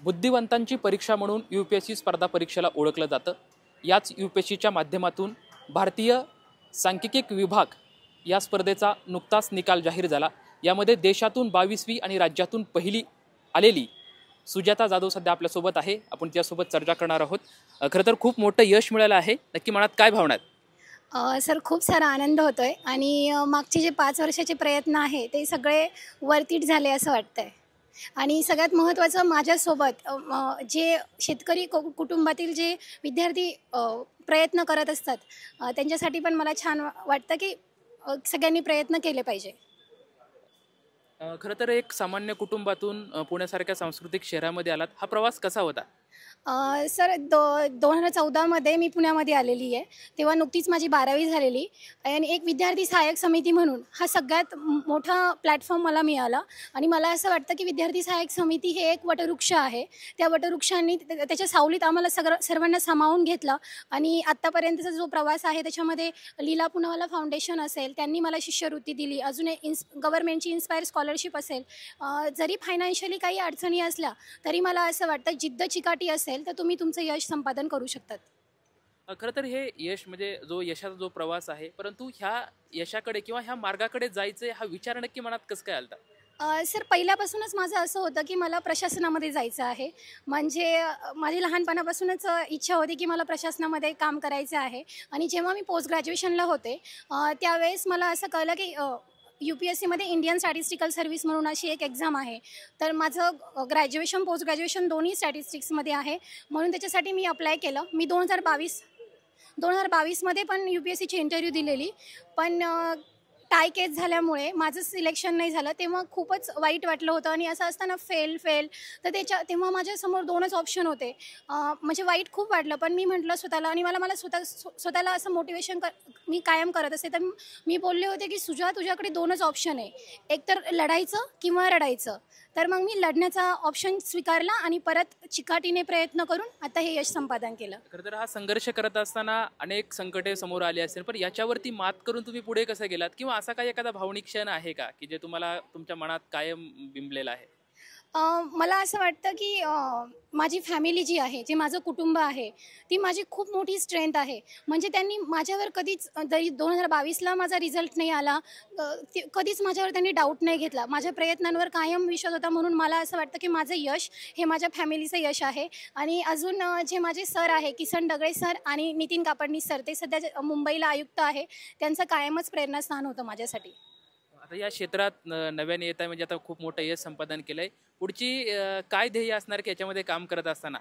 बुद्धिवंतांची परीक्षा म्हणून UPSC स्पर्धा परीक्षेला ओळखलं जातं। याच UPSCच्या माध्यमातून भारतीय सांख्यिकी विभाग या स्पर्धेचा नुकताच निकाल जाहीर झाला। यामध्ये देशातून 22वी आणि राज्यातून पहिली आलेली सुजाता जाधव सध्या आपल्या सोबत आहे। आपण त्यासोबत चर्चा करणार आहोत। खरं तर खूप मोठं यश मिळालं आहे, नक्की मनात काय भावना आहेत? सर खूप सारा आनंद होतोय आणि मागचे जे 5 वर्षाचे प्रयत्न आहे ते सगळे वर्थिट झाले असं वाटतंय। आणि सगळ्यात महत्त्वाचं माझ्यासोबत जे शेतकरी कुटुंबातील जे विद्यार्थी प्रयत्न करत असतात त्यांच्यासाठी पण मला छान वाटतं की सगळ्यांनी प्रयत्न केले पाहिजे। खरं तर एक सामान्य कुटुंबातून पुण्यासारख्या सांस्कृतिक शहरामध्ये आलात, हा प्रवास कसा होता? सर 2014मध्ये मी पुण्यामध्ये आलेली आहे। तेव्हा नुकतीच माझी 12वी झालेली आणि एक विद्यार्थी सहाय्यक समिती म्हणून हा सगळ्यात मोठा प्लॅटफॉर्म मला मिळाला। आणि मला असं वाटतं की विद्यार्थी सहाय्यक समिती हे एक वटवृक्ष आहे। त्या वटवृक्षांनी त्याच्या सावलीत आम्हाला सर्वांना सामावून घेतलं आणि आत्तापर्यंतचा जो प्रवास आहे त्याच्यामध्ये लीला पूनावाला फाउंडेशन असेल, त्यांनी मला शिष्यवृत्ती दिली। अजून एक गव्हर्नमेंटची इन्स्पायर स्कॉलरशिप असेल। जरी फायनान्शियली काही अडचणी असल्या तरी मला असं वाटतं जिद्द चिकाटी असेल तर तुम्ही तुमचं यश संपादन करू शकतात। खरं तर हे यश म्हणजे जो यशाचा जो प्रवास आहे, परंतु ह्या यशाकडे किंवा ह्या मार्गाकडे जायचं हा विचार नक्की मनात कसं काय आलता? सर पहिल्यापासूनच माझं असं होतं की मला प्रशासनामध्ये जायचं आहे। म्हणजे माझी लहानपणापासूनच इच्छा होती की मला प्रशासनामध्ये काम करायचं आहे। आणि जेव्हा मी पोस्ट ग्रॅज्युएशनला होते त्यावेळेस मला असं कळलं की UPSCमध्ये इंडियन स्टॅटिस्टिकल सर्व्हिस म्हणून अशी एक एक्झाम आहे। तर माझं ग्रॅज्युएशन पोस्ट ग्रॅज्युएशन दोन्ही स्टॅटिस्टिक्समध्ये आहे, म्हणून त्याच्यासाठी मी अप्लाय केलं। मी 2022मध्ये पण UPSCची इंटरव्ह्यू दिलेली, पण टाय केस झाल्यामुळे माझं सिलेक्शन नाही झालं। तेव्हा खूपच वाईट वाटलं होतं आणि असं असताना फेल तर तेव्हा माझ्यासमोर 2च ऑप्शन होते। म्हणजे वाईट खूप वाटलं, पण मी म्हटलं स्वतःला आणि मला स्वतःला असं मोटिवेशन मी कायम करत असते। तर मी बोलले होते की सुजा, तुझ्याकडे 2च ऑप्शन आहे, एकतर लढायचं किंवा रडायचं। तर मग मी लढण्याचा ऑप्शन स्वीकारला आणि परत चिकाटीने प्रयत्न करून आता हे यश संपादन केलं। खरं तर हा संघर्ष करत असताना अनेक संकटे समोर आली असेल, पण याच्यावरती मात करून तुम्ही पुढे कसं गेलात? किंवा असा काही एखादा भावनिक क्षण आहे का की जे तुम्हाला तुमच्या मनात कायम बिंबलेला आहे? मला असं वाटतं की माझी फॅमिली जी आहे, जे माझं कुटुंब आहे, ती माझी खूप मोठी स्ट्रेंथ आहे। म्हणजे त्यांनी माझ्यावर कधीच, जरी 2022ला माझा रिझल्ट नाही आला कधीच माझ्यावर त्यांनी डाऊट नाही घेतला। माझ्या प्रयत्नांवर कायम विश्वास होता, म्हणून मला असं वाटतं की माझं यश हे माझ्या फॅमिलीचं यश आहे। आणि अजून जे माझे सर आहे, किसन डगळे सर आणि नितीन कापडनीस सर, ते सध्या मुंबईला आयुक्त आहे, त्यांचं कायमच प्रेरणास्थान होतं माझ्यासाठी। आता या क्षेत्रात नव्याने येत आहे, म्हणजे आता खूप मोठं यश संपादन केलंय, पुढची काय ध्येय असणार की याच्यामध्ये काम करत असताना?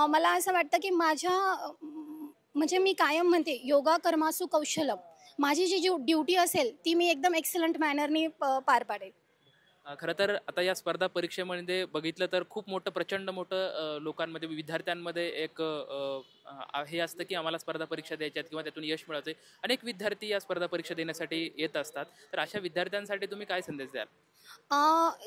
मला असं वाटतं की म्हणजे मी कायम म्हणते योगा कर्मासु कौशलम, माझी जी ड्युटी असेल ती मी एकदम एक्सलंट मॅनरनी पार पाडेल। खरं तर आता या स्पर्धा परीक्षेमध्ये बघितलं तर खूप मोठं, प्रचंड मोठं लोकांमध्ये, विद्यार्थ्यांमध्ये एक हे असतं की आम्हाला स्पर्धा परीक्षा द्यायच्यात किंवा त्यातून यश मिळवायचं आहे। अनेक विद्यार्थी या स्पर्धा परीक्षा देण्यासाठी येत असतात, तर अशा विद्यार्थ्यांसाठी तुम्ही काय संदेश द्याल?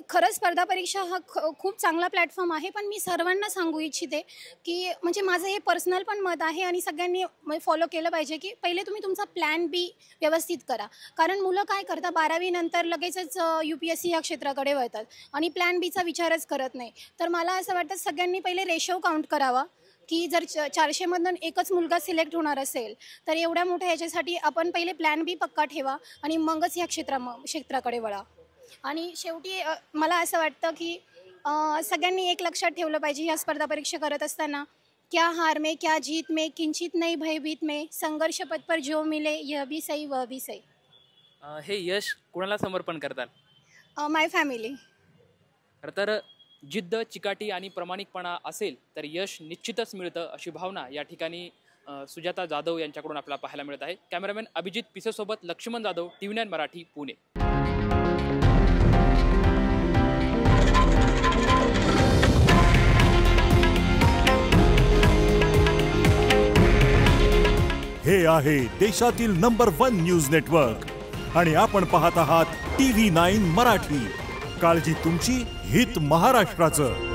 खरंच स्पर्धा परीक्षा हा खूप चांगला प्लॅटफॉर्म आहे, पण मी सर्वांना सांगू इच्छिते की म्हणजे माझं हे पर्सनल पण मत आहे आणि सगळ्यांनी फॉलो केलं पाहिजे की पहिले तुम्ही तुमचा प्लॅन बी व्यवस्थित करा। कारण मुलं काय करतात, 12वी नंतर लगेचच UPSC या क्षेत्राकडे वळतात आणि प्लॅन बीचा विचारच करत नाही। तर मला असं वाटतं सगळ्यांनी पहिले रेशो काउंट करावा की जर 400मधून एकच मुलगा सिलेक्ट होणार असेल तर एवढ्या मोठ्या याच्यासाठी आपण पहिले प्लॅन बी पक्का ठेवा आणि मगच ह्या क्षेत्राकडे वळा। आणि शेवटी मला असं वाटतं की सगळ्यांनी एक लक्षात ठेवलं पाहिजे ह्या स्पर्धा परीक्षा करत असताना, क्या हार में क्या जीत में किंचित नहीं भयभीत में, संघर्ष पथ पर जो मिले यह भी सही वह भी सही। हे यश कोणाला समर्पण करताल? माय फॅमिली। खरं तर जिद्द, चिकाटी आणि प्रामाणिकपणा असेल तर यश निश्चितच मिळतं, अशी भावना या ठिकाणी सुजाता जाधव यांच्याकडून आपल्याला पाहायला मिळत आहे। कॅमेरामॅन अभिजित पिसेसोबत लक्ष्मण जाधव, TV9 मराठी, पुणे। हे आहे देशातील नंबर 1 न्यूज नेटवर्क आणि आपण पाहत आहात TV9 मराठी। काळजी तुमची, हित महाराष्ट्राचं।